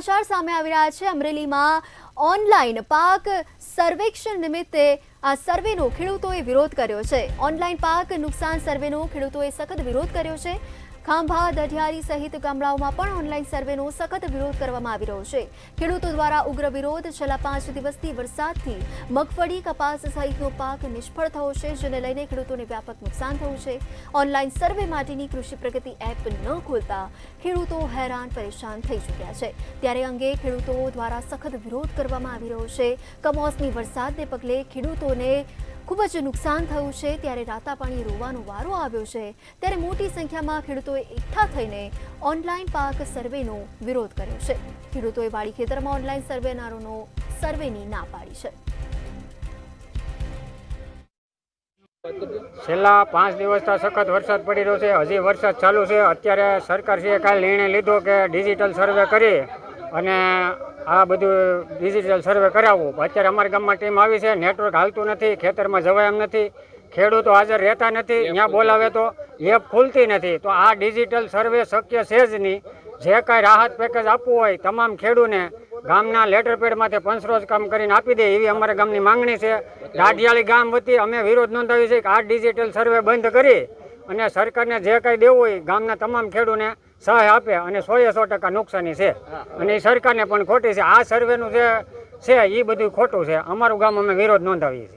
સમાચાર સામે આવી રહ્યા છે। અમરેલીમાં ઓનલાઈન પાક સર્વેક્ષણ નિમિત્તે આ સર્વેનો ખેડૂતોએ વિરોધ કર્યો છે। ઓનલાઈન પાક નુકસાન સર્વેનો ખેડૂતોએ સખત વિરોધ કર્યો છે। ખાંભા, દઢિયારી સહિત ગામડાઓમાં પણ ઓનલાઈન સર્વેનો સખત વિરોધ કરવામાં આવી રહ્યો છે। ખેડૂતો દ્વારા ઉગ્ર વિરોધ। છેલ્લા 5 દિવસથી વરસાદથી મગફળી, કપાસ સહિતનો પાક નિષ્ફળ થયો છે, જેને લઈને ખેડૂતોને વ્યાપક નુકસાન થયું છે। ઓનલાઈન સર્વે માટેની કૃષિ પ્રગતિ એપ ન ખોલતા ખેડૂતો હેરાન પરેશાન થઈ ચૂક્યા છે। ત્યારે અંગે ખેડૂતો દ્વારા સખત વિરોધ કરવામાં આવી રહ્યો છે। કમોસમી વરસાદને પગલે ખેડૂતોને ખૂબ જ નુકસાન થયું છે। ત્યારે રાતા પાણી રોવાનો વારો આવ્યો છે। ત્યારે મોટી સંખ્યામાં ખેડૂતોએ એકઠા થઈને ઓનલાઈન પાક સર્વેનો વિરોધ કર્યો છે। ખેડૂતોએ વાડી ખેતરમાં ઓનલાઈન સર્વેનારોનો સર્વેની ના પાડી છે। છેલ્લા 5 દિવસથી સખત વરસાદ પડી રહ્યો છે। હજી વરસાદ ચાલુ છે। અત્યારે સરકારશ્રીએ કાલે નિર્ણય લીધો કે ડિજિટલ સર્વે કરી અને આ બધું ડિજિટલ સર્વે કરાવવું। અત્યારે અમારા ગામમાં ટીમ આવી છે। નેટવર્ક હાલતું નથી, ખેતરમાં જવાય એમ નથી, ખેડૂતો હાજર રહેતા નથી, ત્યાં બોલાવે તો એપ ખુલતી નથી। તો આ ડિજિટલ સર્વે શક્ય છે જ નહીં। જે કાંઈ રાહત પેકેજ આપવું હોય તમામ ખેડૂતને ગામના લેટર પેડમાંથી પંચરોજ કામ કરીને આપી દે એવી અમારા ગામની માંગણી છે। દાઢિયાળી ગામ વતી અમે વિરોધ નોંધાવી છે કે આ ડિજિટલ સર્વે બંધ કરી અને સરકારને જે કાંઈ દેવું હોય ગામના તમામ ખેડૂતને સહાય આપે અને 100% નુકસાની છે અને એ સરકારને પણ ખોટી છે। આ સર્વેનું જે છે એ બધું ખોટું છે। અમારું ગામ અમે વિરોધ નોંધાવીએ છીએ।